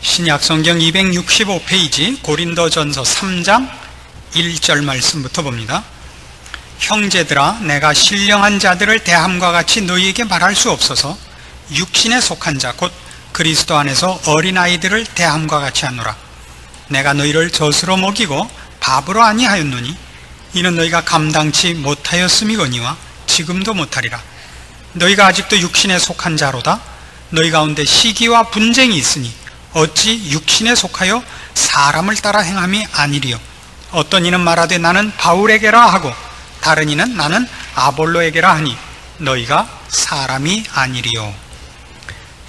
신약성경 265페이지 고린도전서 3장 1절 말씀부터 봅니다. 형제들아, 내가 신령한 자들을 대함과 같이 너희에게 말할 수 없어서 육신에 속한 자 곧 그리스도 안에서 어린아이들을 대함과 같이 하노라. 내가 너희를 젖으로 먹이고 밥으로 아니하였노니 이는 너희가 감당치 못하였음이거니와 지금도 못하리라. 너희가 아직도 육신에 속한 자로다. 너희 가운데 시기와 분쟁이 있으니 어찌 육신에 속하여 사람을 따라 행함이 아니리요. 어떤 이는 말하되 나는 바울에게라 하고 다른 이는 나는 아볼로에게라 하니 너희가 사람이 아니리요.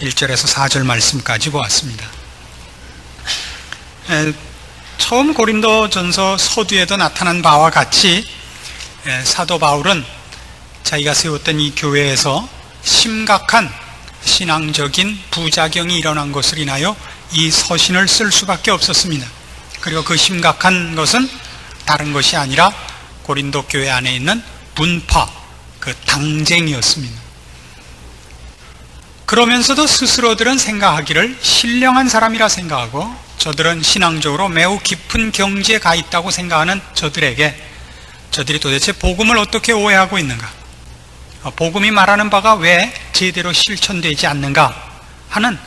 1절에서 4절 말씀까지 보았습니다. 처음 고린도전서 서두에도 나타난 바와 같이 사도 바울은 자기가 세웠던 이 교회에서 심각한 신앙적인 부작용이 일어난 것을 인하여 이 서신을 쓸 수밖에 없었습니다. 그리고 그 심각한 것은 다른 것이 아니라 고린도 교회 안에 있는 분파, 그 당쟁이었습니다. 그러면서도 스스로들은 생각하기를 신령한 사람이라 생각하고 저들은 신앙적으로 매우 깊은 경지에 가 있다고 생각하는 저들에게 저들이 도대체 복음을 어떻게 오해하고 있는가, 복음이 말하는 바가 왜 제대로 실천되지 않는가 하는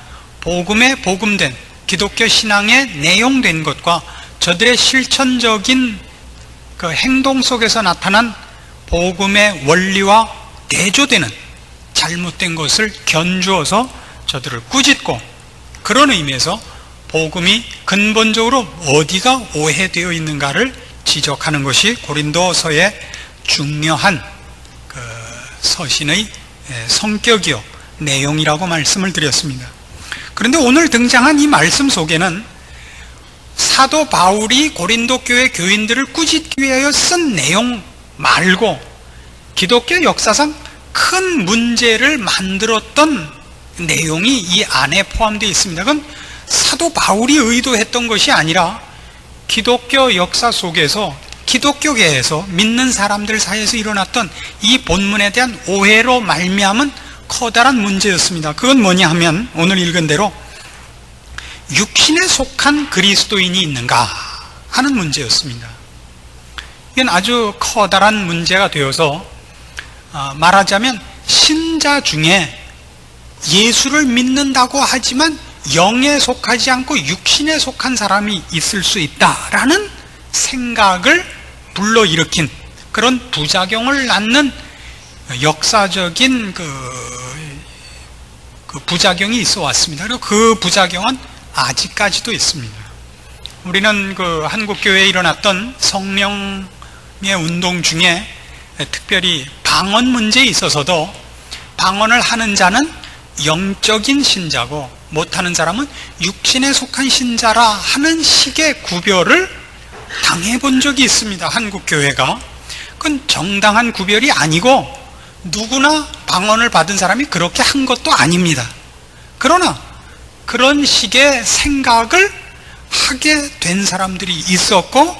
복음에 복음된 기독교 신앙에 내용된 것과 저들의 실천적인 그 행동 속에서 나타난 복음의 원리와 대조되는 잘못된 것을 견주어서 저들을 꾸짖고, 그런 의미에서 복음이 근본적으로 어디가 오해되어 있는가를 지적하는 것이 고린도서의 중요한 그 서신의 성격이요 내용이라고 말씀을 드렸습니다. 그런데 오늘 등장한 이 말씀 속에는 사도 바울이 고린도 교회 교인들을 꾸짖기 위하여 쓴 내용 말고 기독교 역사상 큰 문제를 만들었던 내용이 이 안에 포함되어 있습니다. 그건 사도 바울이 의도했던 것이 아니라 기독교 역사 속에서 기독교계에서 믿는 사람들 사이에서 일어났던 이 본문에 대한 오해로 말미암은 커다란 문제였습니다. 그건 뭐냐 하면 오늘 읽은 대로 육신에 속한 그리스도인이 있는가 하는 문제였습니다. 이건 아주 커다란 문제가 되어서 말하자면 신자 중에 예수를 믿는다고 하지만 영에 속하지 않고 육신에 속한 사람이 있을 수 있다라는 생각을 불러일으킨 그런 부작용을 낳는 역사적인 그 부작용이 있어 왔습니다. 그리고 그 부작용은 아직까지도 있습니다. 우리는 그 한국교회에 일어났던 성령의 운동 중에 특별히 방언 문제에 있어서도 방언을 하는 자는 영적인 신자고 못하는 사람은 육신에 속한 신자라 하는 식의 구별을 당해본 적이 있습니다. 한국교회가. 그건 정당한 구별이 아니고 누구나 방언을 받은 사람이 그렇게 한 것도 아닙니다. 그러나 그런 식의 생각을 하게 된 사람들이 있었고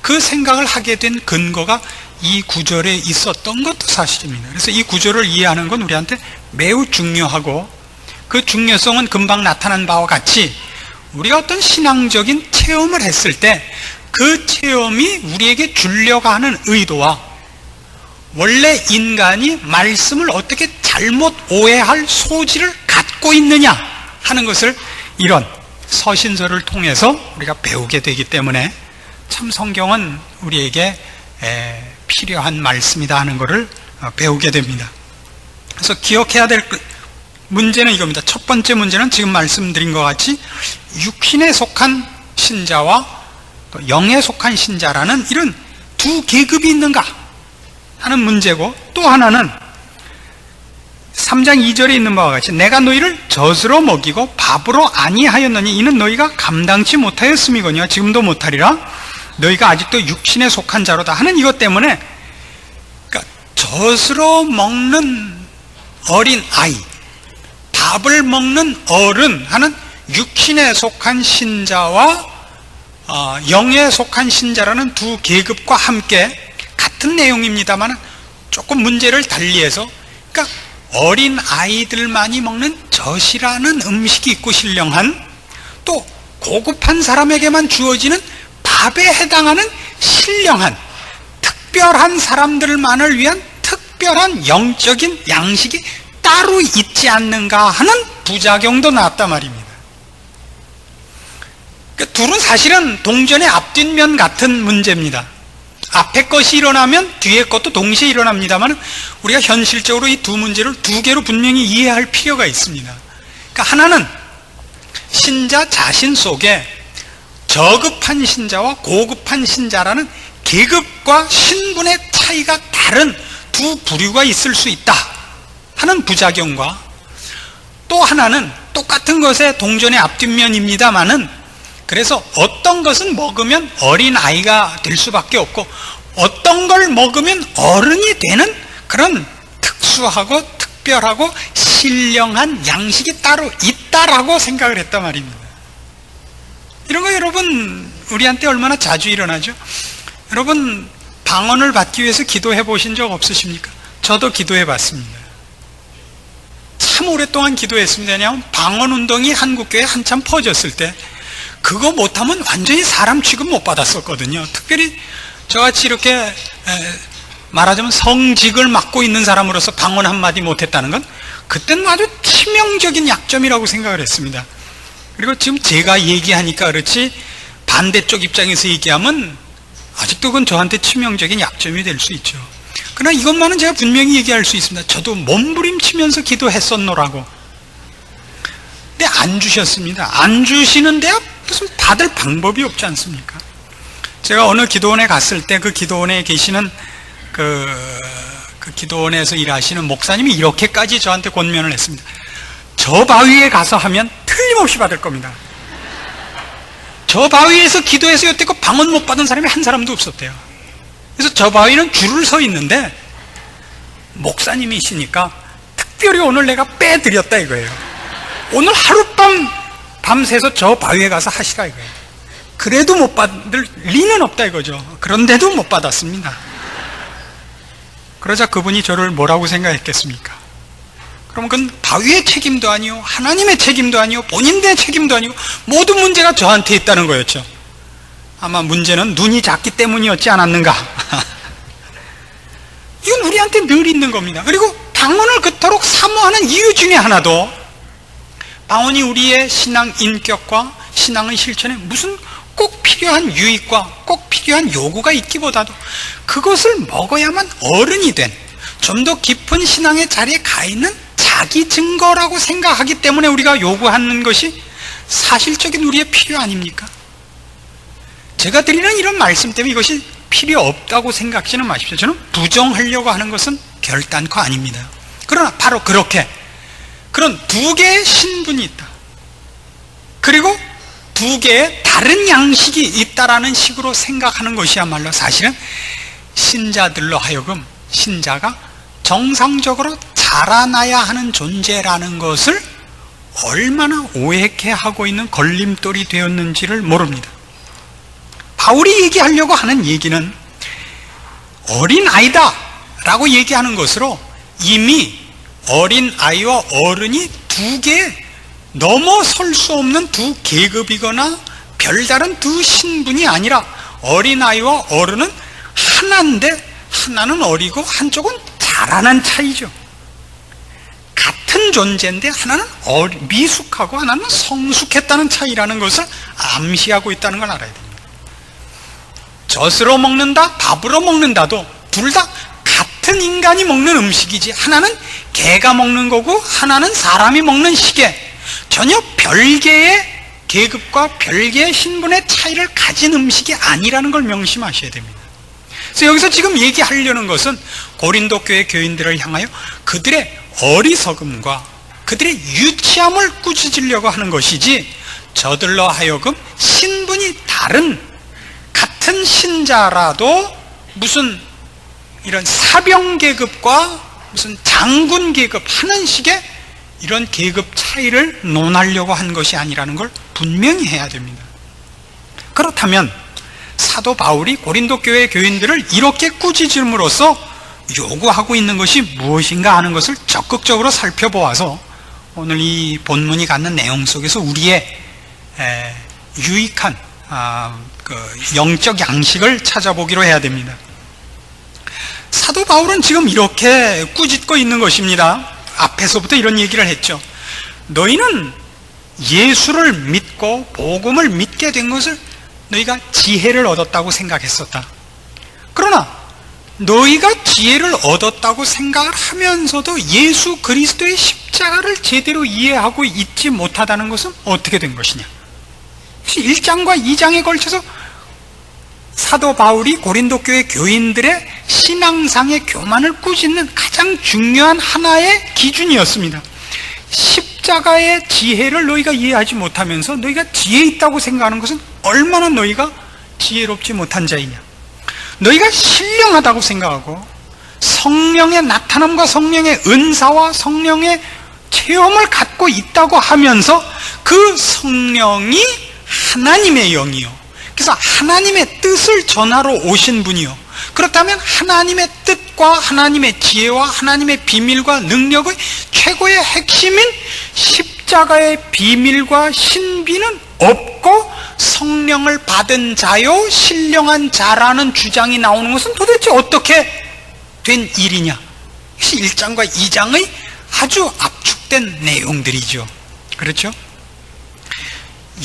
그 생각을 하게 된 근거가 이 구절에 있었던 것도 사실입니다. 그래서 이 구절을 이해하는 건 우리한테 매우 중요하고 그 중요성은 금방 나타난 바와 같이 우리가 어떤 신앙적인 체험을 했을 때 그 체험이 우리에게 주려고 하는 의도와 원래 인간이 말씀을 어떻게 잘못 오해할 소지를 갖고 있느냐 하는 것을 이런 서신서를 통해서 우리가 배우게 되기 때문에 참 성경은 우리에게 필요한 말씀이다 하는 것을 배우게 됩니다. 그래서 기억해야 될 문제는 이겁니다. 첫 번째 문제는 지금 말씀드린 것 같이 육신에 속한 신자와 영에 속한 신자라는 이런 두 계급이 있는가 하는 문제고, 또 하나는 3장 2절에 있는 바와 같이 내가 너희를 젖으로 먹이고 밥으로 아니하였느니 이는 너희가 감당치 못하였음이거니와 지금도 못하리라. 너희가 아직도 육신에 속한 자로다 하는 이것 때문에, 그러니까 젖으로 먹는 어린 아이, 밥을 먹는 어른 하는 육신에 속한 신자와 영에 속한 신자라는 두 계급과 함께 같은 내용입니다만 조금 문제를 달리해서, 그러니까 어린 아이들만이 먹는 젖이라는 음식이 있고 신령한, 또 또 고급한 사람에게만 주어지는 밥에 해당하는 신령한 특별한 사람들만을 위한 특별한 영적인 양식이 따로 있지 않는가 하는 부작용도 나왔단 말입니다. 그러니까 둘은 사실은 동전의 앞뒷면 같은 문제입니다. 앞에 것이 일어나면 뒤에 것도 동시에 일어납니다만 우리가 현실적으로 이 두 문제를 두 개로 분명히 이해할 필요가 있습니다. 그러니까 하나는 신자 자신 속에 저급한 신자와 고급한 신자라는 계급과 신분의 차이가 다른 두 부류가 있을 수 있다 하는 부작용과, 또 하나는 똑같은 것의 동전의 앞뒷면입니다만은 그래서 어떤 것은 먹으면 어린아이가 될 수밖에 없고 어떤 걸 먹으면 어른이 되는 그런 특수하고 특별하고 신령한 양식이 따로 있다라고 생각을 했단 말입니다. 이런 거 여러분 우리한테 얼마나 자주 일어나죠? 여러분 방언을 받기 위해서 기도해 보신 적 없으십니까? 저도 기도해 봤습니다. 참 오랫동안 기도했습니다. 왜냐하면 방언 운동이 한국교회에 한참 퍼졌을 때 그거 못하면 완전히 사람 취급 못 받았었거든요. 특별히 저같이 이렇게 말하자면 성직을 맡고 있는 사람으로서 방언 한마디 못했다는 건 그때는 아주 치명적인 약점이라고 생각을 했습니다. 그리고 지금 제가 얘기하니까 그렇지 반대쪽 입장에서 얘기하면 아직도 그건 저한테 치명적인 약점이 될 수 있죠. 그러나 이것만은 제가 분명히 얘기할 수 있습니다. 저도 몸부림치면서 기도했었노라고. 근데 안 주셨습니다. 안 주시는데 무슨 받을 방법이 없지 않습니까? 제가 어느 기도원에 갔을 때 그 기도원에 계시는 그 기도원에서 일하시는 목사님이 이렇게까지 저한테 권면을 했습니다. 저 바위에 가서 하면 틀림없이 받을 겁니다. 저 바위에서 기도해서 여태껏 방언 못 받은 사람이 한 사람도 없었대요. 그래서 저 바위는 줄을 서 있는데 목사님이시니까 특별히 오늘 내가 빼드렸다 이거예요. 오늘 하룻밤 밤새서 저 바위에 가서 하시라 이거예요. 그래도 못 받을 리는 없다 이거죠. 그런데도 못 받았습니다. 그러자 그분이 저를 뭐라고 생각했겠습니까? 그럼 그건 바위의 책임도 아니요, 하나님의 책임도 아니요, 본인의 책임도 아니고 모든 문제가 저한테 있다는 거였죠. 아마 문제는 눈이 작기 때문이었지 않았는가. 이건 우리한테 늘 있는 겁니다. 그리고 방언을 그토록 사모하는 이유 중에 하나도 방언이 우리의 신앙 인격과 신앙의 실천에 무슨 꼭 필요한 유익과 꼭 필요한 요구가 있기보다도 그것을 먹어야만 어른이 된 좀 더 깊은 신앙의 자리에 가 있는 자기 증거라고 생각하기 때문에 우리가 요구하는 것이 사실적인 우리의 필요 아닙니까? 제가 드리는 이런 말씀 때문에 이것이 필요 없다고 생각지는 마십시오. 저는 부정하려고 하는 것은 결단코 아닙니다. 그러나 바로 그렇게 그런 두 개의 신분이 있다, 그리고 두 개의 다른 양식이 있다라는 식으로 생각하는 것이야말로 사실은 신자들로 하여금 신자가 정상적으로 자라나야 하는 존재라는 것을 얼마나 오해케 하고 있는 걸림돌이 되었는지를 모릅니다. 바울이 얘기하려고 하는 얘기는 어린아이다 라고 얘기하는 것으로 이미 어린아이와 어른이 두 개 넘어설 수 없는 두 계급이거나 별다른 두 신분이 아니라 어린아이와 어른은 하나인데 하나는 어리고 한쪽은 자라난 차이죠. 같은 존재인데 하나는 미숙하고 하나는 성숙했다는 차이라는 것을 암시하고 있다는 걸 알아야 됩니다. 젖으로 먹는다, 밥으로 먹는다도 둘 다 같은 인간이 먹는 음식이지 하나는 개가 먹는 거고 하나는 사람이 먹는 시계, 전혀 별개의 계급과 별개의 신분의 차이를 가진 음식이 아니라는 걸 명심하셔야 됩니다. 그래서 여기서 지금 얘기하려는 것은 고린도 교회 교인들을 향하여 그들의 어리석음과 그들의 유치함을 꾸짖으려고 하는 것이지 저들로 하여금 신분이 다른 같은 신자라도 무슨 이런 사병 계급과 무슨 장군 계급 하는 식의 이런 계급 차이를 논하려고 한 것이 아니라는 걸 분명히 해야 됩니다. 그렇다면 사도 바울이 고린도 교회 교인들을 이렇게 꾸짖음으로써 요구하고 있는 것이 무엇인가 하는 것을 적극적으로 살펴보아서 오늘 이 본문이 갖는 내용 속에서 우리의 유익한 영적 양식을 찾아보기로 해야 됩니다. 사도 바울은 지금 이렇게 꾸짖고 있는 것입니다. 앞에서부터 이런 얘기를 했죠. 너희는 예수를 믿고 복음을 믿게 된 것을 너희가 지혜를 얻었다고 생각했었다. 그러나 너희가 지혜를 얻었다고 생각을 하면서도 예수 그리스도의 십자가를 제대로 이해하고 있지 못하다는 것은 어떻게 된 것이냐? 1장과 2장에 걸쳐서 사도 바울이 고린도 교회 교인들의 신앙상의 교만을 꾸짖는 가장 중요한 하나의 기준이었습니다. 십자가의 지혜를 너희가 이해하지 못하면서 너희가 지혜 있다고 생각하는 것은 얼마나 너희가 지혜롭지 못한 자이냐. 너희가 신령하다고 생각하고 성령의 나타남과 성령의 은사와 성령의 체험을 갖고 있다고 하면서 그 성령이 하나님의 영이요, 그래서 하나님의 뜻을 전하러 오신 분이요, 그렇다면 하나님의 뜻과 하나님의 지혜와 하나님의 비밀과 능력의 최고의 핵심인 십자가의 비밀과 신비는 없고 성령을 받은 자요 신령한 자라는 주장이 나오는 것은 도대체 어떻게 된 일이냐? 1장과 2장의 아주 압축된 내용들이죠. 그렇죠?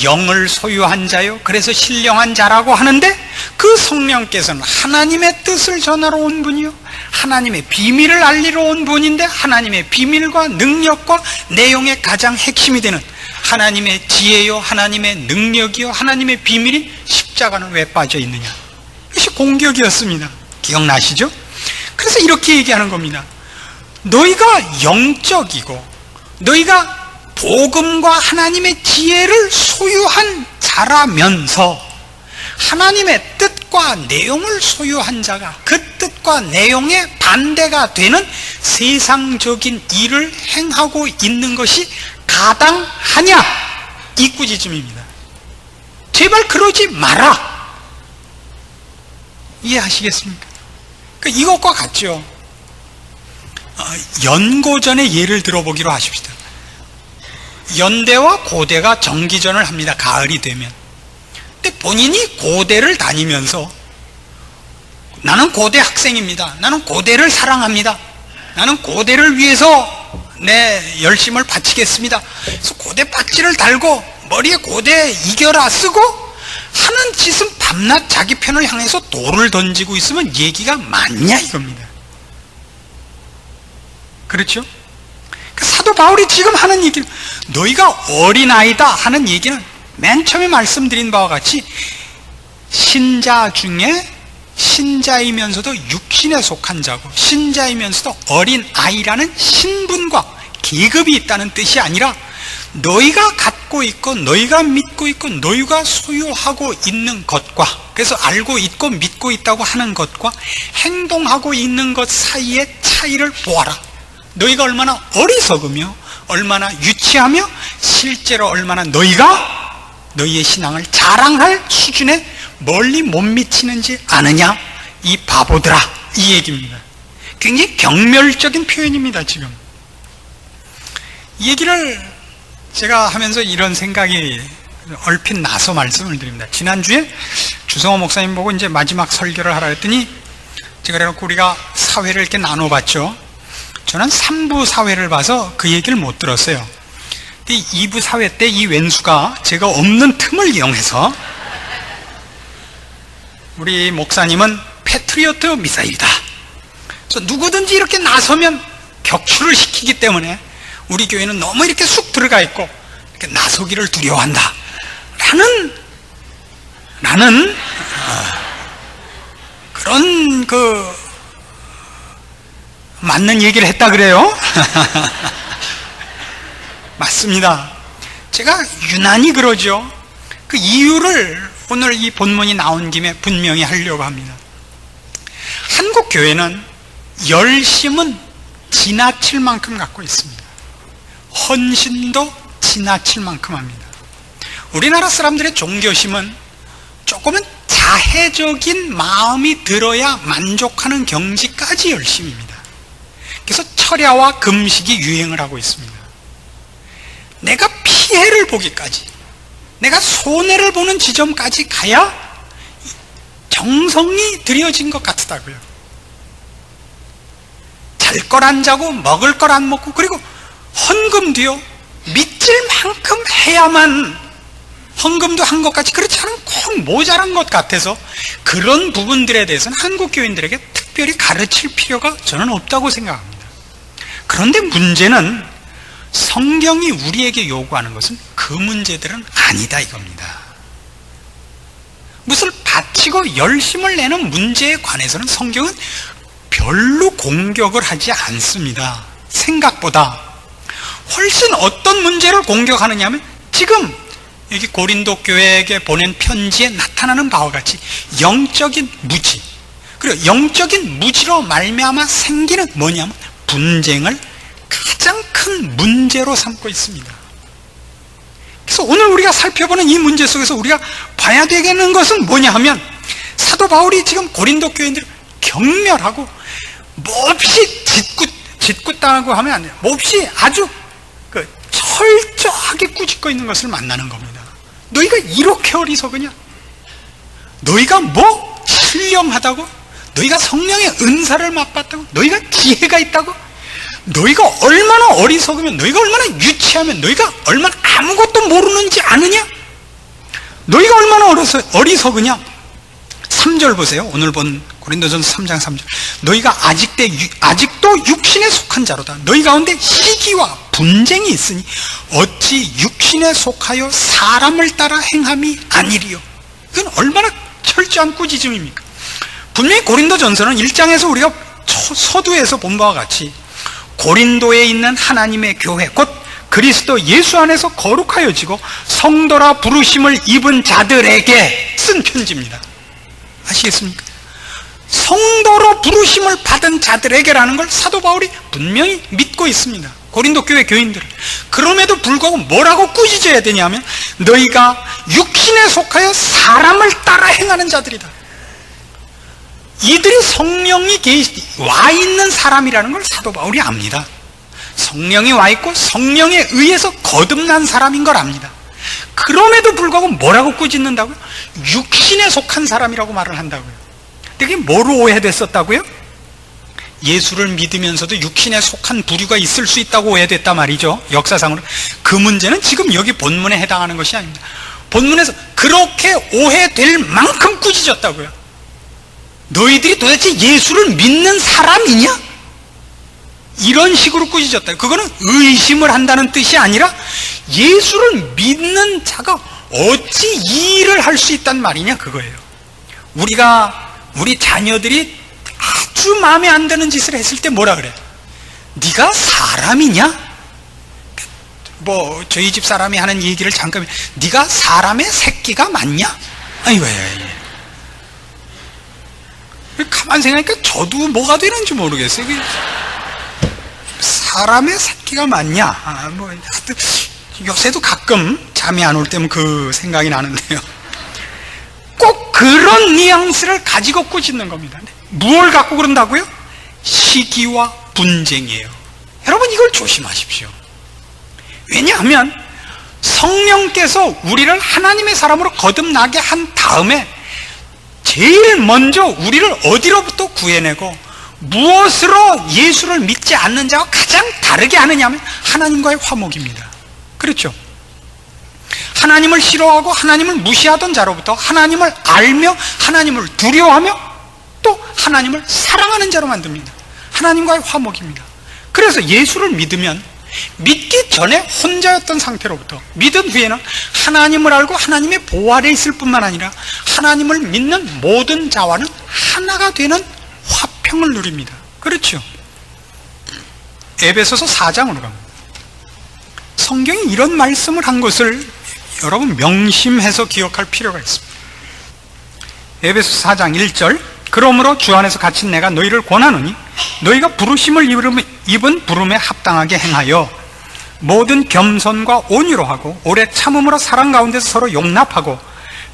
영을 소유한 자요, 그래서 신령한 자라고 하는데 그 성령께서는 하나님의 뜻을 전하러 온 분이요, 하나님의 비밀을 알리러 온 분인데 하나님의 비밀과 능력과 내용의 가장 핵심이 되는 하나님의 지혜요, 하나님의 능력이요, 하나님의 비밀인 십자가는 왜 빠져 있느냐? 이것이 공격이었습니다. 기억나시죠? 그래서 이렇게 얘기하는 겁니다. 너희가 영적이고 너희가 복음과 하나님의 지혜를 소유한 자라면서 하나님의 뜻과 내용을 소유한 자가 그 뜻과 내용에 반대가 되는 세상적인 일을 행하고 있는 것이 가당하냐? 이 꾸짖음입니다. 제발 그러지 마라. 이해하시겠습니까? 그러니까 이것과 같죠. 연고전의 예를 들어보기로 하십시다. 연대와 고대가 정기전을 합니다. 가을이 되면. 근데 본인이 고대를 다니면서 나는 고대 학생입니다. 나는 고대를 사랑합니다. 나는 고대를 위해서 내 열심을 바치겠습니다. 그래서 고대 박지를 달고 머리에 고대 이겨라 쓰고 하는 짓은 밤낮 자기 편을 향해서 돌을 던지고 있으면 얘기가 많냐 이겁니다. 그렇죠? 사도 바울이 지금 하는 얘기는 너희가 어린아이다 하는 얘기는 맨 처음에 말씀드린 바와 같이 신자 중에 신자이면서도 육신에 속한 자고 신자이면서도 어린아이라는 신분과 계급이 있다는 뜻이 아니라 너희가 갖고 있고 너희가 믿고 있고 너희가 소유하고 있는 것과, 그래서 알고 있고 믿고 있다고 하는 것과 행동하고 있는 것 사이의 차이를 보아라. 너희가 얼마나 어리석으며 얼마나 유치하며 실제로 얼마나 너희가 너희의 신앙을 자랑할 수준에 멀리 못 미치는지 아느냐 이 바보들아, 이 얘기입니다. 굉장히 경멸적인 표현입니다. 지금 이 얘기를 제가 하면서 이런 생각이 얼핏 나서 말씀을 드립니다. 지난주에 주성호 목사님 보고 이제 마지막 설교를 하라 했더니 제가 그래놓고 우리가 사회를 이렇게 나눠봤죠. 저는 3부 사회를 봐서 그 얘기를 못 들었어요. 근데 2부 사회 때 이 왼수가 제가 없는 틈을 이용해서 우리 목사님은 패트리어트 미사일이다. 그래서 누구든지 이렇게 나서면 격추를 시키기 때문에 우리 교회는 너무 이렇게 쑥 들어가 있고 이렇게 나서기를 두려워한다. 라는 그런 맞는 얘기를 했다 그래요? 맞습니다. 제가 유난히 그러죠. 그 이유를 오늘 이 본문이 나온 김에 분명히 하려고 합니다. 한국 교회는 열심은 지나칠 만큼 갖고 있습니다. 헌신도 지나칠 만큼 합니다. 우리나라 사람들의 종교심은 조금은 자해적인 마음이 들어야 만족하는 경지까지 열심입니다. 그래서 철야와 금식이 유행을 하고 있습니다. 내가 피해를 보기까지, 내가 손해를 보는 지점까지 가야 정성이 들여진 것 같다고요. 잘 걸 안 자고 먹을 걸 안 먹고, 그리고 헌금도요, 믿질 만큼 해야만 헌금도 한 것 같이 그렇지 않으면 꼭 모자란 것 같아서 그런 부분들에 대해서는 한국 교인들에게 특별히 가르칠 필요가 저는 없다고 생각합니다. 그런데 문제는 성경이 우리에게 요구하는 것은 그 문제들은 아니다 이겁니다. 무엇을 바치고 열심을 내는 문제에 관해서는 성경은 별로 공격을 하지 않습니다. 생각보다 훨씬 어떤 문제를 공격하느냐 하면 지금 여기 고린도 교회에게 보낸 편지에 나타나는 바와 같이 영적인 무지, 그리고 영적인 무지로 말미암아 생기는 뭐냐면 분쟁을 가장 큰 문제로 삼고 있습니다. 그래서 오늘 우리가 살펴보는 이 문제 속에서 우리가 봐야 되는 것은 뭐냐 하면 사도 바울이 지금 고린도 교인들을 경멸하고 몹시 짓궂다고 하면 안 돼요. 몹시 아주 철저하게 꾸짖고 있는 것을 만나는 겁니다. 너희가 이렇게 어리석으냐? 너희가 뭐 신령하다고? 너희가 성령의 은사를 맛봤다고? 너희가 지혜가 있다고? 너희가 얼마나 어리석으면, 너희가 얼마나 유치하면, 너희가 얼마나 아무것도 모르는지 아느냐? 너희가 얼마나 어리석으냐? 3절 보세요. 오늘 본 고린도전서 3장 3절. 너희가 아직도 육신에 속한 자로다. 너희 가운데 시기와 분쟁이 있으니 어찌 육신에 속하여 사람을 따라 행함이 아니리요. 이건 얼마나 철저한 꾸짖음입니까? 분명히 고린도전서는 1장에서 우리가 서두에서 본 바와 같이 고린도에 있는 하나님의 교회, 곧 그리스도 예수 안에서 거룩하여지고 성도라 부르심을 입은 자들에게 쓴 편지입니다. 아시겠습니까? 성도로 부르심을 받은 자들에게라는 걸 사도 바울이 분명히 믿고 있습니다. 고린도 교회 교인들을. 그럼에도 불구하고 뭐라고 꾸짖어야 되냐면 너희가 육신에 속하여 사람을 따라 행하는 자들이다. 이들이 성령이 와 있는 사람이라는 걸 사도 바울이 압니다. 성령이 와 있고 성령에 의해서 거듭난 사람인 걸 압니다. 그럼에도 불구하고 뭐라고 꾸짖는다고요? 육신에 속한 사람이라고 말을 한다고요. 그게 뭐로 오해됐었다고요? 예수를 믿으면서도 육신에 속한 부류가 있을 수 있다고 오해됐단 말이죠. 역사상으로. 그 문제는 지금 여기 본문에 해당하는 것이 아닙니다. 본문에서 그렇게 오해될 만큼 꾸짖었다고요. 너희들이 도대체 예수를 믿는 사람이냐? 이런 식으로 꾸짖었다. 그거는 의심을 한다는 뜻이 아니라 예수를 믿는 자가 어찌 이 일을 할 수 있단 말이냐 그거예요. 우리 자녀들이 아주 마음에 안 드는 짓을 했을 때 뭐라 그래? 네가 사람이냐? 뭐 저희 집 사람이 하는 얘기를 잠깐, 네가 사람의 새끼가 맞냐? 아이고야. 가만 생각하니까 저도 뭐가 되는지 모르겠어요. 사람의 새끼가 맞냐? 요새도 가끔 잠이 안 올 때면 그 생각이 나는데요. 꼭 그런 뉘앙스를 가지고 꾸짖는 겁니다. 무엇을 갖고 그런다고요? 시기와 분쟁이에요. 여러분 이걸 조심하십시오. 왜냐하면 성령께서 우리를 하나님의 사람으로 거듭나게 한 다음에 제일 먼저 우리를 어디로부터 구해내고 무엇으로 예수를 믿지 않는 자와 가장 다르게 하느냐 하면 하나님과의 화목입니다. 그렇죠? 하나님을 싫어하고 하나님을 무시하던 자로부터 하나님을 알며 하나님을 두려워하며 또 하나님을 사랑하는 자로 만듭니다. 하나님과의 화목입니다. 그래서 예수를 믿으면 믿기 전에 혼자였던 상태로부터 믿은 후에는 하나님을 알고 하나님의 보호 아래 있을 뿐만 아니라 하나님을 믿는 모든 자와는 하나가 되는 화평을 누립니다. 그렇죠? 에베소서 4장으로 갑니다. 성경이 이런 말씀을 한 것을 여러분 명심해서 기억할 필요가 있습니다. 에베소서 4장 1절. 그러므로 주 안에서 갇힌 내가 너희를 권하노니 너희가 부르심을 입은 부름에 합당하게 행하여 모든 겸손과 온유로 하고 오래 참음으로 사랑 가운데서 서로 용납하고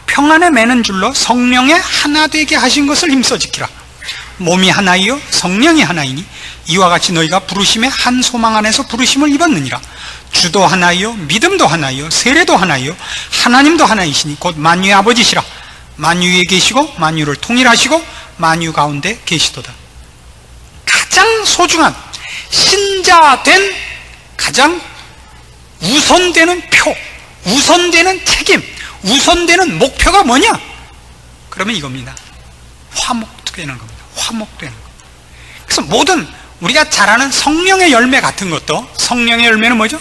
평안에 매는 줄로 성령의 하나 되게 하신 것을 힘써 지키라. 몸이 하나이요 성령이 하나이니 이와 같이 너희가 부르심의 한 소망 안에서 부르심을 입었느니라. 주도 하나이요 믿음도 하나이요 세례도 하나이요 하나님도 하나이시니 곧 만유의 아버지시라. 만유 위에 계시고 만유를 통일하시고 만유 가운데 계시도다. 가장 소중한 신자된 가장 우선되는 표, 우선되는 책임, 우선되는 목표가 뭐냐? 그러면 이겁니다. 화목되는 겁니다. 화목되는 것. 그래서 모든 우리가 잘 아는 성령의 열매 같은 것도, 성령의 열매는 뭐죠?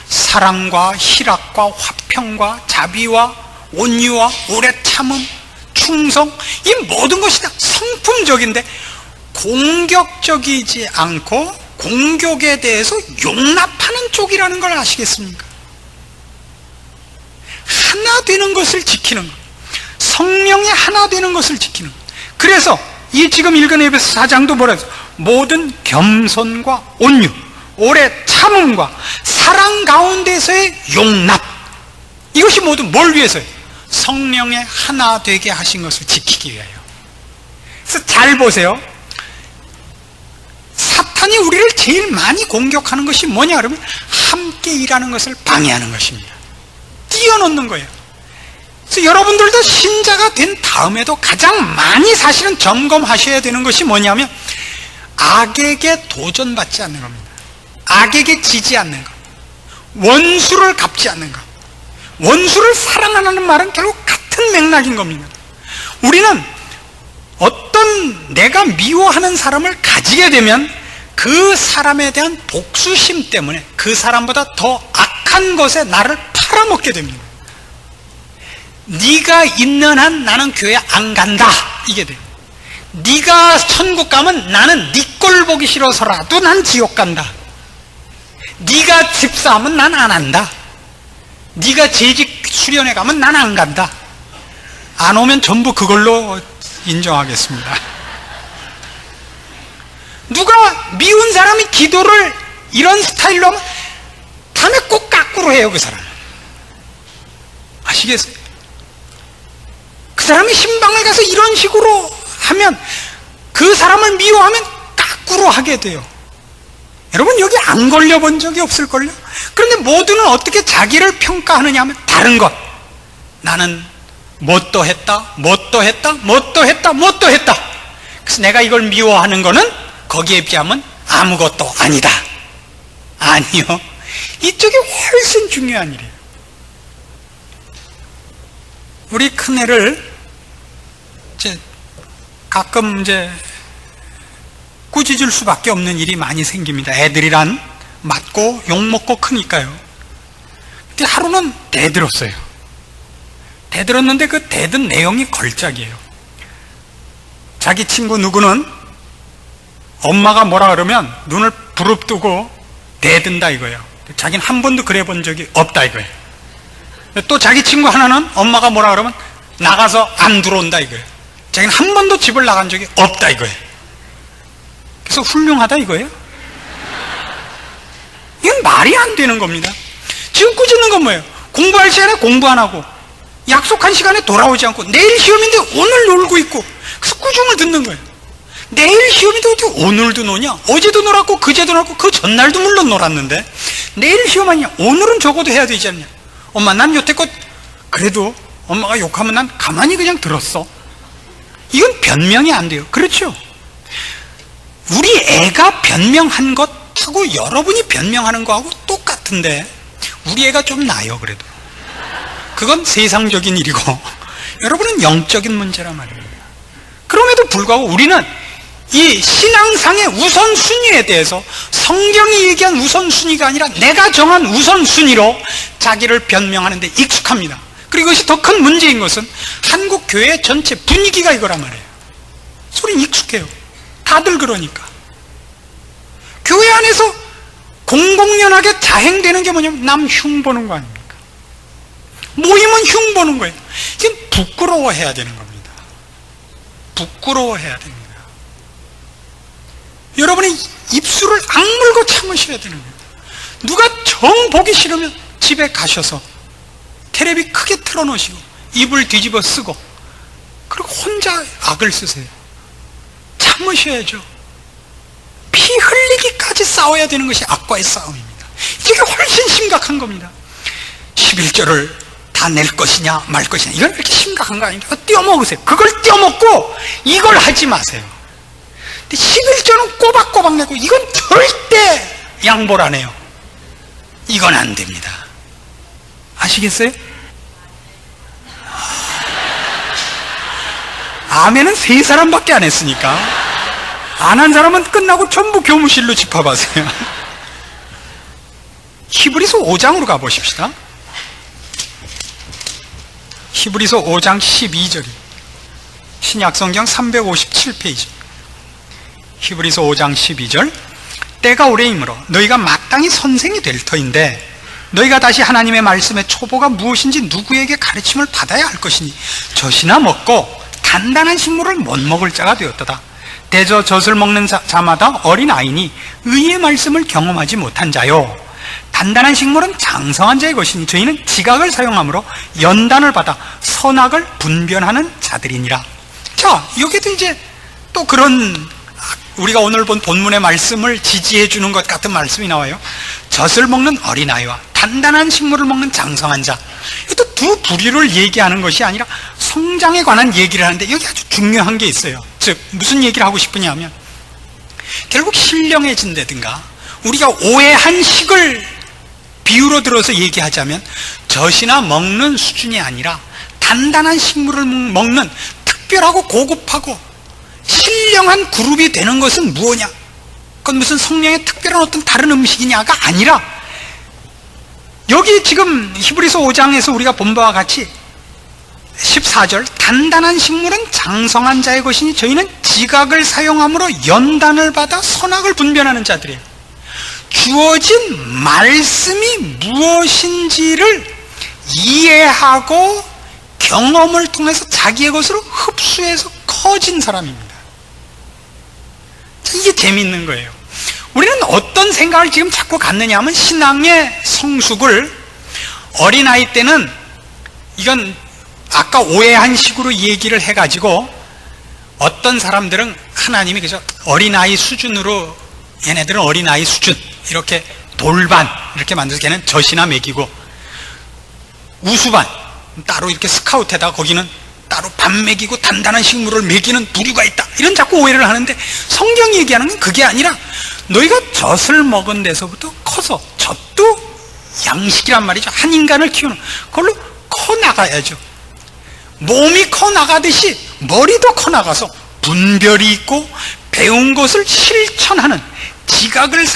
사랑과 희락과 화평과 자비와 온유와 오래 참음, 충성, 이 모든 것이 다 성품적인데 공격적이지 않고 공격에 대해서 용납하는 쪽이라는 걸 아시겠습니까? 하나 되는 것을 지키는 것, 성령이 하나 되는 것을 지키는 것. 그래서 이 지금 읽은 에베소 4장도 뭐라 해서 모든 겸손과 온유, 오래 참음과 사랑 가운데서의 용납, 이것이 모두 뭘 위해서요? 성령의 하나 되게 하신 것을 지키기 위하여. 그래서 잘 보세요. 사탄이 우리를 제일 많이 공격하는 것이 뭐냐 그러면 함께 일하는 것을 방해하는 것입니다. 띄어놓는 거예요. 그래서 여러분들도 신자가 된 다음에도 가장 많이 사실은 점검하셔야 되는 것이 뭐냐면 악에게 도전받지 않는 겁니다. 악에게 지지 않는 것, 원수를 갚지 않는 것. 원수를 사랑하는 말은 결국 같은 맥락인 겁니다. 우리는 어떤 내가 미워하는 사람을 가지게 되면 그 사람에 대한 복수심 때문에 그 사람보다 더 악한 것에 나를 팔아먹게 됩니다. 네가 있는 한 나는 교회 안 간다, 이게 돼요. 네가 천국 가면 나는 네 꼴 보기 싫어서라도 난 지옥 간다. 네가 집사하면 난 안 한다. 네가 재직 수련회 가면 난 안 간다. 안 오면 전부 그걸로 인정하겠습니다. 누가 미운 사람이 기도를 이런 스타일로 하면 다음에 꼭 까꾸로 해요. 그 사람 아시겠어요? 그 사람이 신방에 가서 이런 식으로 하면 그 사람을 미워하면 까꾸로 하게 돼요. 여러분 여기 안 걸려본 적이 없을걸요? 그런데 모두는 어떻게 자기를 평가하느냐 하면 다른 것. 나는 뭣도 했다, 뭣도 했다, 뭣도 했다, 뭣도 했다. 그래서 내가 이걸 미워하는 거는 거기에 비하면 아무것도 아니다. 아니요, 이쪽이 훨씬 중요한 일이에요. 우리 큰애를 가끔 꾸짖을 수밖에 없는 일이 많이 생깁니다. 애들이란 맞고 욕먹고 크니까요. 근데 하루는 대들었어요. 대들었는데 그 대든 내용이 걸작이에요. 자기 친구 누구는 엄마가 뭐라 그러면 눈을 부릅뜨고 대든다 이거예요. 자기는 한 번도 그래 본 적이 없다 이거예요. 또 자기 친구 하나는 엄마가 뭐라 그러면 나가서 안 들어온다 이거예요. 자기는 한 번도 집을 나간 적이 없다 이거예요. 그래서 훌륭하다 이거예요. 이건 말이 안 되는 겁니다. 지금 꾸짖는 건 뭐예요? 공부할 시간에 공부 안 하고 약속한 시간에 돌아오지 않고 내일 시험인데 오늘 놀고 있고, 그래서 꾸중을 듣는 거예요. 내일 시험인데 어떻게 오늘도 노냐? 어제도 놀았고 그제도 놀았고 그 전날도 물론 놀았는데 내일 시험 아니냐? 오늘은 적어도 해야 되지 않냐? 엄마 난 여태껏 그래도 엄마가 욕하면 난 가만히 그냥 들었어. 이건 변명이 안 돼요. 그렇죠? 우리 애가 변명한 것하고 여러분이 변명하는 거하고 똑같은데 우리 애가 좀 나아요. 그래도 그건 세상적인 일이고 여러분은 영적인 문제란 말이에요. 그럼에도 불구하고 우리는 이 신앙상의 우선순위에 대해서 성경이 얘기한 우선순위가 아니라 내가 정한 우선순위로 자기를 변명하는 데 익숙합니다. 그리고 이것이 더 큰 문제인 것은 한국 교회 전체 분위기가 이거란 말이에요. 소린 익숙해요. 다들 그러니까. 교회 안에서 공공연하게 자행되는 게 뭐냐면 남 흉 보는 거 아닙니까? 모이면 흉 보는 거예요. 이건 부끄러워해야 되는 겁니다. 부끄러워해야 됩니다. 여러분이 입술을 악물고 참으셔야 되는 거예요. 누가 정 보기 싫으면 집에 가셔서 테레비 크게 틀어놓으시고 입을 뒤집어 쓰고 그리고 혼자 악을 쓰세요. 참으셔야죠. 피 피 흘리기까지 싸워야 되는 것이 악과의 싸움입니다. 이게 훨씬 심각한 겁니다. 11조를 다 낼 것이냐 말 것이냐, 이건 그렇게 심각한 거 아닙니까? 떼어먹으세요. 그걸 떼어먹고 이걸 하지 마세요. 근데 11조는 꼬박꼬박 내고 이건 절대 양보를 안 해요. 이건 안 됩니다. 아시겠어요? 아멘은 3사람밖에 안 했으니까 안 한 사람은 끝나고 전부 교무실로 집합하세요. 히브리서 5장으로 가보십시다. 히브리서 5장 12절이 신약성경 357페이지. 히브리서 5장 12절. 때가 오래이므로 너희가 마땅히 선생이 될 터인데 너희가 다시 하나님의 말씀의 초보가 무엇인지 누구에게 가르침을 받아야 할 것이니 젖이나 먹고 단단한 식물을 못 먹을 자가 되었도다. 대저 젖을 먹는 자마다 어린아이니 의의 말씀을 경험하지 못한 자요, 단단한 식물은 장성한 자의 것이니 저희는 지각을 사용함으로 연단을 받아 선악을 분별하는 자들이니라. 자, 여기도 이제 또 그런 우리가 오늘 본 본문의 말씀을 지지해 주는 것 같은 말씀이 나와요. 젖을 먹는 어린아이와 단단한 식물을 먹는 장성한 자. 이것도 두 부류를 얘기하는 것이 아니라 성장에 관한 얘기를 하는데 여기 아주 중요한 게 있어요. 즉 무슨 얘기를 하고 싶으냐 하면 결국 신령해진다든가 우리가 오해한 식을 비유로 들어서 얘기하자면 젖이나 먹는 수준이 아니라 단단한 식물을 먹는 특별하고 고급하고 신령한 그룹이 되는 것은 무엇이냐? 그건 무슨 성령의 특별한 어떤 다른 음식이냐가 아니라 여기 지금 히브리서 5장에서 우리가 본 바와 같이 14절 단단한 식물은 장성한 자의 것이니 저희는 지각을 사용함으로 연단을 받아 선악을 분별하는 자들이에요. 주어진 말씀이 무엇인지를 이해하고 경험을 통해서 자기의 것으로 흡수해서 커진 사람입니다. 이게 재미있는 거예요. 우리는 어떤 생각을 지금 자꾸 갖느냐 하면 신앙의 성숙을 어린아이 때는 이건 아까 오해한 식으로 얘기를 해가지고 어떤 사람들은 하나님이 그저 어린아이 수준으로, 얘네들은 어린아이 수준 이렇게 돌반 이렇게 만들어서 걔는 젖이나 먹이고 우수반 따로 이렇게 스카우트에다가 거기는 따로 밥 먹이고 단단한 식물을 먹이는 부류가 있다, 이런 자꾸 오해를 하는데 성경이 얘기하는 건 그게 아니라 너희가 젖을 먹은 데서부터 커서, 젖도 양식이란 말이죠. 한 인간을 키우는 그걸로 커 나가야죠. 몸이 커 나가듯이 머리도 커 나가서 분별이 있고 배운 것을 실천하는, 지각을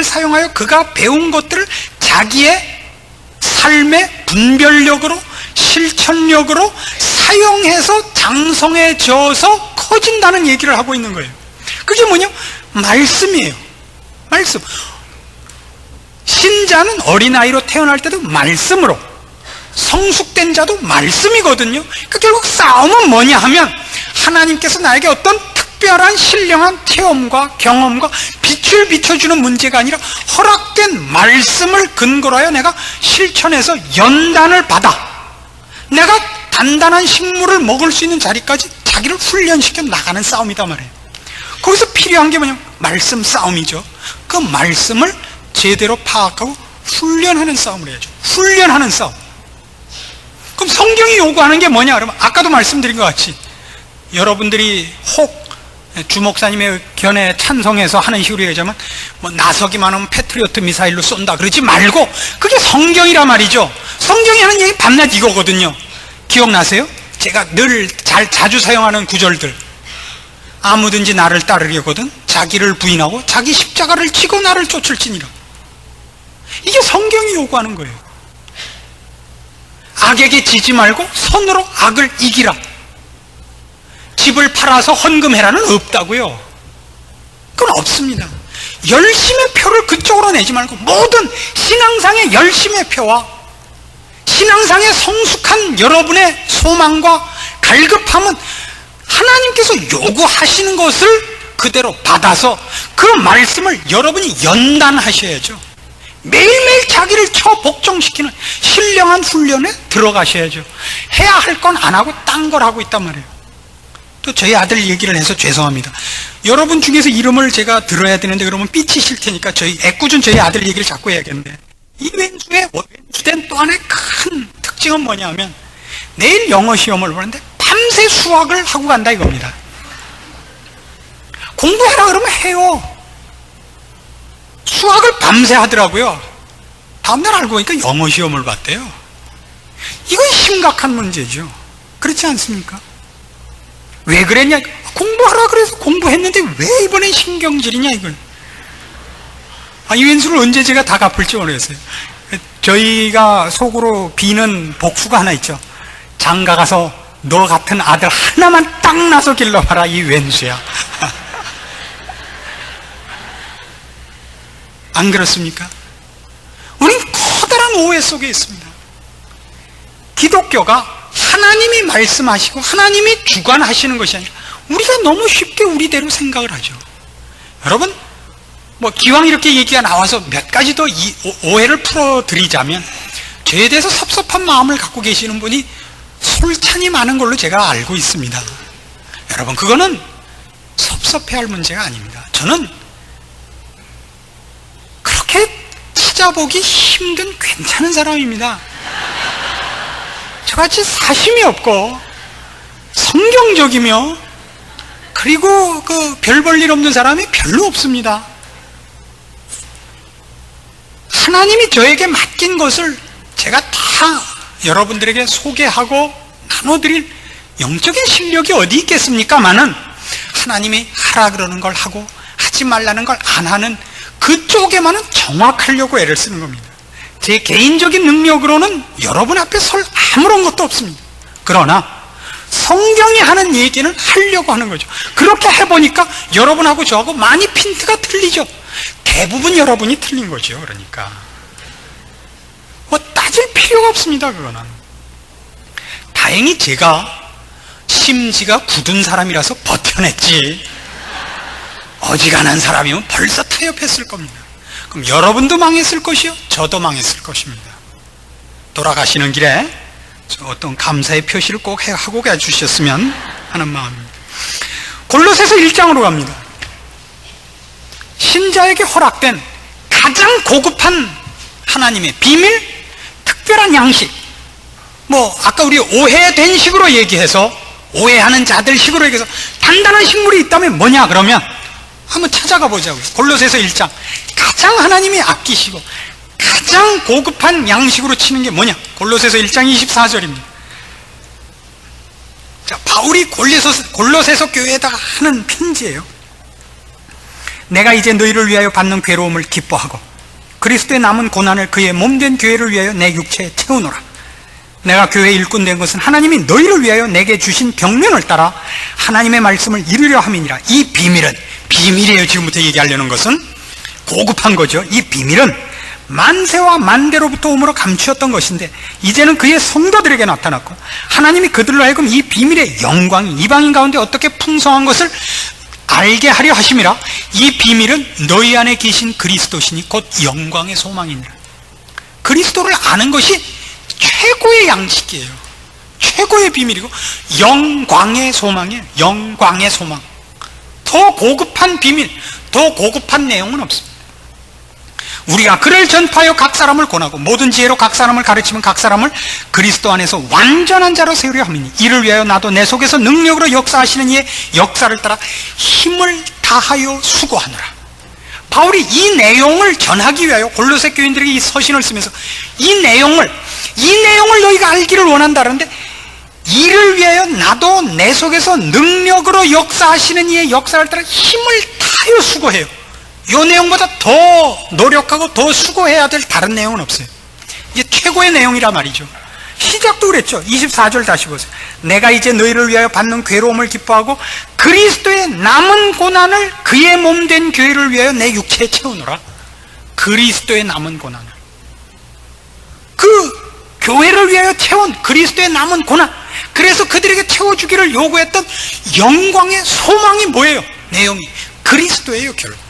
사용하여 그가 배운 것들을 자기의 삶의 분별력으로 실천력으로 사용해서 장성해져서 커진다는 얘기를 하고 있는 거예요. 그게 뭐냐? 말씀이에요. 말씀. 신자는 어린아이로 태어날 때도 말씀으로, 성숙된 자도 말씀이거든요. 그러니까 결국 싸움은 뭐냐 하면 하나님께서 나에게 어떤 특별한 신령한 체험과 경험과 빛을 비춰주는 문제가 아니라 허락된 말씀을 근거로 하여 내가 실천해서 연단을 받아 내가 단단한 식물을 먹을 수 있는 자리까지 자기를 훈련시켜 나가는 싸움이다 말이에요. 거기서 필요한 게 뭐냐면 말씀 싸움이죠. 그 말씀을 제대로 파악하고 훈련하는 싸움을 해야죠. 훈련하는 싸움. 그럼 성경이 요구하는 게 뭐냐 그러면 아까도 말씀드린 것 같이 여러분들이 혹 주목사님의 견해 찬성해서 하는 식으로 얘기하자면 뭐 나서기만 하면 패트리어트 미사일로 쏜다 그러지 말고 그게 성경이라 말이죠. 성경이 하는 얘기 밤낮 이거거든요. 기억나세요? 제가 늘 자주 사용하는 구절들. 아무든지 나를 따르려거든 자기를 부인하고 자기 십자가를 지고 나를 쫓을지니라. 이게 성경이 요구하는 거예요. 악에게 지지 말고 선으로 악을 이기라. 집을 팔아서 헌금해라는 없다고요. 그건 없습니다. 열심의 표를 그쪽으로 내지 말고 모든 신앙상의 열심의 표와 신앙상의 성숙한 여러분의 소망과 갈급함은 하나님께서 요구하시는 것을 그대로 받아서 그 말씀을 여러분이 연단하셔야죠. 매일매일 자기를 복종시키는 신령한 훈련에 들어가셔야죠. 해야 할 건 안 하고 딴 걸 하고 있단 말이에요. 또 저희 아들 얘기를 해서 죄송합니다. 여러분 중에서 이름을 제가 들어야 되는데 그러면 삐치실 테니까 애꿎은 저희 아들 얘기를 자꾸 해야겠는데, 이 왼수의 왼수된 또 하나의 큰 특징은 뭐냐면 내일 영어 시험을 보는데 밤새 수학을 하고 간다 이겁니다. 공부하라 그러면 해요. 수학을 밤새 하더라고요. 다음날 알고 보니까 영어 시험을 봤대요. 이건 심각한 문제죠. 그렇지 않습니까? 왜 그랬냐? 공부하라 그래서 공부했는데 왜 이번엔 신경질이냐 이걸. 이 왼수를 언제 제가 다 갚을지 모르겠어요. 저희가 속으로 비는 복수가 하나 있죠. 장가 가서 너 같은 아들 하나만 딱 나서 길러봐라 이 왼수야. 안 그렇습니까? 우린 커다란 오해 속에 있습니다. 기독교가 하나님이 말씀하시고 하나님이 주관하시는 것이 아니라 우리가 너무 쉽게 우리대로 생각을 하죠. 여러분, 기왕 이렇게 얘기가 나와서 몇 가지 더 이 오해를 풀어드리자면, 저에 대해서 섭섭한 마음을 갖고 계시는 분이 솔찬히 많은 걸로 제가 알고 있습니다. 여러분, 그거는 섭섭해할 문제가 아닙니다. 저는 그렇게 찾아보기 힘든 괜찮은 사람입니다. 저같이 사심이 없고 성경적이며 그리고 별 볼 일 없는 사람이 별로 없습니다. 하나님이 저에게 맡긴 것을 제가 다 여러분들에게 소개하고 나눠드릴 영적인 실력이 어디 있겠습니까마는, 하나님이 하라 그러는 걸 하고 하지 말라는 걸 안 하는 그쪽에만은 정확하려고 애를 쓰는 겁니다. 제 개인적인 능력으로는 여러분 앞에 설 아무런 것도 없습니다. 그러나 성경이 하는 얘기는 하려고 하는 거죠. 그렇게 해보니까 여러분하고 저하고 많이 핀트가 틀리죠. 대부분 여러분이 틀린 거죠. 그러니까 따질 필요가 없습니다. 그거는 다행히 제가 심지가 굳은 사람이라서 버텨냈지, 어지간한 사람이면 벌써 타협했을 겁니다. 그럼 여러분도 망했을 것이요, 저도 망했을 것입니다. 돌아가시는 길에 어떤 감사의 표시를 꼭 하고 가주셨으면 하는 마음입니다. 골로새서 1장으로 갑니다. 신자에게 허락된 가장 고급한 하나님의 비밀, 특별한 양식, 아까 우리 오해된 식으로 얘기해서, 오해하는 자들 식으로 얘기해서 단단한 식물이 있다면 뭐냐 그러면 한번 찾아가 보자고요. 골로새서 1장, 가장 하나님이 아끼시고 가장 고급한 양식으로 치는 게 뭐냐? 골로새서 1장 24절입니다. 자, 바울이 골로새서 교회에다가 하는 편지예요. 내가 이제 너희를 위하여 받는 괴로움을 기뻐하고 그리스도의 남은 고난을 그의 몸된 교회를 위하여 내 육체에 채우노라. 내가 교회의 일꾼 된 것은 하나님이 너희를 위하여 내게 주신 병면을 따라 하나님의 말씀을 이루려 함이니라. 이 비밀이에요. 지금부터 얘기하려는 것은 고급한 거죠. 이 비밀은 만세와 만대로부터 오므로 감추었던 것인데 이제는 그의 성도들에게 나타났고, 하나님이 그들로 하여금 이 비밀의 영광이 이방인 가운데 어떻게 풍성한 것을 알게 하려 하심이라. 이 비밀은 너희 안에 계신 그리스도시니 곧 영광의 소망이니라. 그리스도를 아는 것이 최고의 양식이에요. 최고의 비밀이고 영광의 소망이에요. 영광의 소망. 더 고급한 비밀, 더 고급한 내용은 없습니다. 우리가 그를 전파하여 각 사람을 권하고 모든 지혜로 각 사람을 가르치면 각 사람을 그리스도 안에서 완전한 자로 세우려 함이니, 이를 위하여 나도 내 속에서 능력으로 역사하시는 이의 역사를 따라 힘을 다하여 수고하노라. 바울이 이 내용을 전하기 위하여 골로새 교인들에게 이 서신을 쓰면서 이 내용을 너희가 알기를 원한다는데, 이를 위하여 나도 내 속에서 능력으로 역사하시는 이의 역사를 따라 힘을 다하여 수고해요. 이 내용보다 더 노력하고 더 수고해야 될 다른 내용은 없어요. 이게 최고의 내용이란 말이죠. 시작도 그랬죠. 24절 다시 보세요. 내가 이제 너희를 위하여 받는 괴로움을 기뻐하고 그리스도의 남은 고난을 그의 몸된 교회를 위하여 내 육체에 채우노라. 그리스도의 남은 고난을, 그 교회를 위하여 채운 그리스도의 남은 고난, 그래서 그들에게 채워주기를 요구했던 영광의 소망이 뭐예요? 내용이 그리스도예요. 결국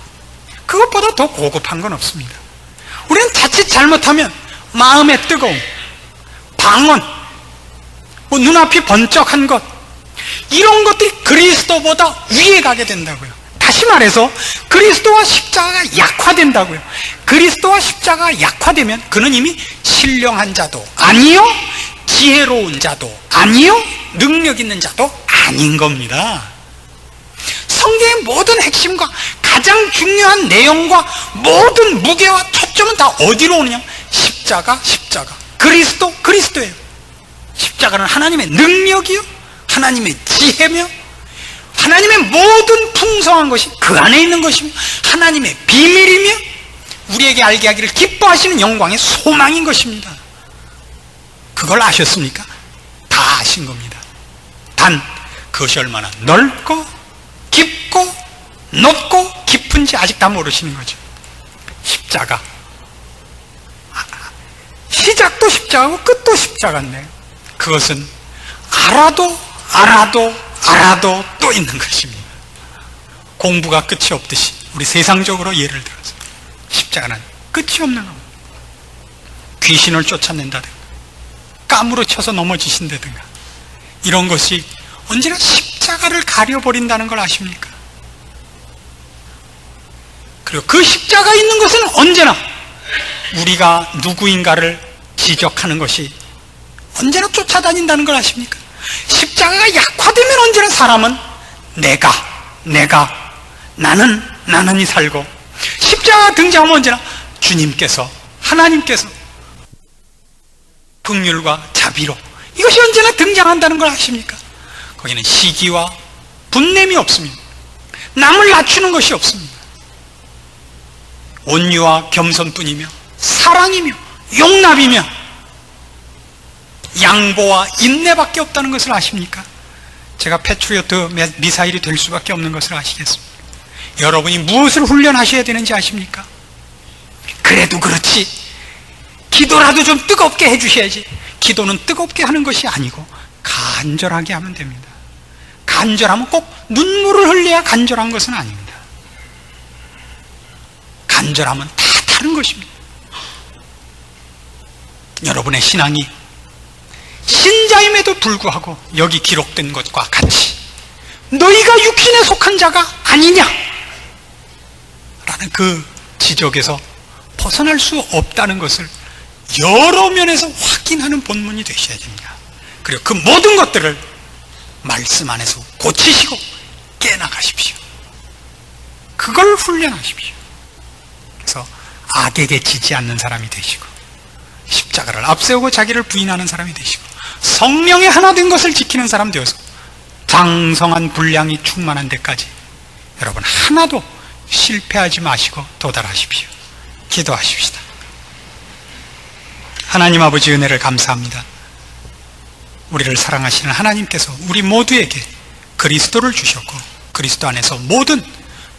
그것보다 더 고급한 건 없습니다. 우리는 자칫 잘못하면 마음의 뜨거움, 방언, 눈앞이 번쩍한 것, 이런 것들이 그리스도보다 위에 가게 된다고요. 다시 말해서 그리스도와 십자가가 약화된다고요. 그리스도와 십자가가 약화되면 그는 이미 신령한 자도 아니요, 지혜로운 자도 아니요, 능력 있는 자도 아닌 겁니다. 성경의 모든 핵심과 가장 중요한 내용과 모든 무게와 초점은 다 어디로 오느냐? 십자가, 십자가. 그리스도, 그리스도예요. 십자가는 하나님의 능력이요, 하나님의 지혜며, 하나님의 모든 풍성한 것이 그 안에 있는 것이며, 하나님의 비밀이며, 우리에게 알게 하기를 기뻐하시는 영광의 소망인 것입니다. 그걸 아셨습니까? 다 아신 겁니다. 단 그것이 얼마나 넓고 깊고 높고 깊은지 아직 다 모르시는 거죠. 십자가, 시작도 십자가고 끝도 십자가인데 그것은 알아도 또 있는 것입니다. 공부가 끝이 없듯이 우리 세상적으로 예를 들어서 십자가는 끝이 없는 겁니다. 귀신을 쫓아낸다든가 까무러쳐서 넘어지신다든가 이런 것이 언제나 십자가를 가려버린다는 걸 아십니까? 그리고 그 십자가 있는 것은 언제나 우리가 누구인가를 지적하는 것이 언제나 쫓아다닌다는 걸 아십니까? 십자가가 약화되면 언제나 사람은 나는이 살고, 십자가가 등장하면 언제나 주님께서, 하나님께서 긍휼과 자비로, 이것이 언제나 등장한다는 걸 아십니까? 거기는 시기와 분냄이 없습니다. 남을 낮추는 것이 없습니다. 온유와 겸손뿐이며 사랑이며 용납이며 양보와 인내밖에 없다는 것을 아십니까? 제가 패트리어트 미사일이 될 수밖에 없는 것을 아시겠습니까? 여러분이 무엇을 훈련하셔야 되는지 아십니까? 그래도 그렇지, 기도라도 좀 뜨겁게 해주셔야지. 기도는 뜨겁게 하는 것이 아니고 간절하게 하면 됩니다. 간절하면 꼭 눈물을 흘려야 간절한 것은 아닙니다. 간절하면 다 다른 것입니다. 여러분의 신앙이 신자임에도 불구하고 여기 기록된 것과 같이 너희가 육신에 속한 자가 아니냐 라는 그 지적에서 벗어날 수 없다는 것을 여러 면에서 확인하는 본문이 되셔야 됩니다. 그리고 그 모든 것들을 말씀 안에서 고치시고 깨나가십시오. 그걸 훈련하십시오. 그래서 악에게 지지 않는 사람이 되시고, 십자가를 앞세우고 자기를 부인하는 사람이 되시고, 성령의 하나 된 것을 지키는 사람 되어서 장성한 분량이 충만한 데까지 여러분 하나도 실패하지 마시고 도달하십시오. 기도하십시다. 하나님 아버지, 은혜를 감사합니다. 우리를 사랑하시는 하나님께서 우리 모두에게 그리스도를 주셨고, 그리스도 안에서 모든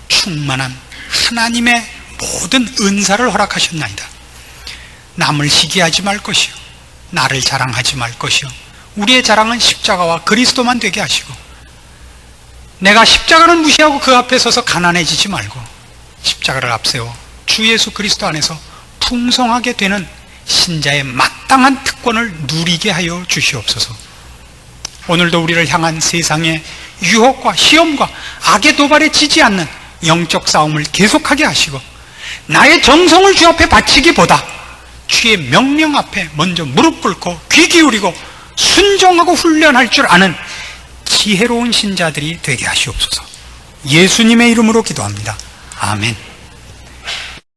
충만한 하나님의 모든 은사를 허락하셨나이다. 남을 시기하지 말 것이요, 나를 자랑하지 말 것이요, 우리의 자랑은 십자가와 그리스도만 되게 하시고, 내가 십자가를 무시하고 그 앞에 서서 가난해지지 말고 십자가를 앞세워 주 예수 그리스도 안에서 풍성하게 되는 신자의 마땅한 특권을 누리게 하여 주시옵소서. 오늘도 우리를 향한 세상의 유혹과 시험과 악의 도발에 지지 않는 영적 싸움을 계속하게 하시고, 나의 정성을 주 앞에 바치기보다 주의 명령 앞에 먼저 무릎 꿇고 귀 기울이고 순종하고 훈련할 줄 아는 지혜로운 신자들이 되게 하시옵소서. 예수님의 이름으로 기도합니다. 아멘.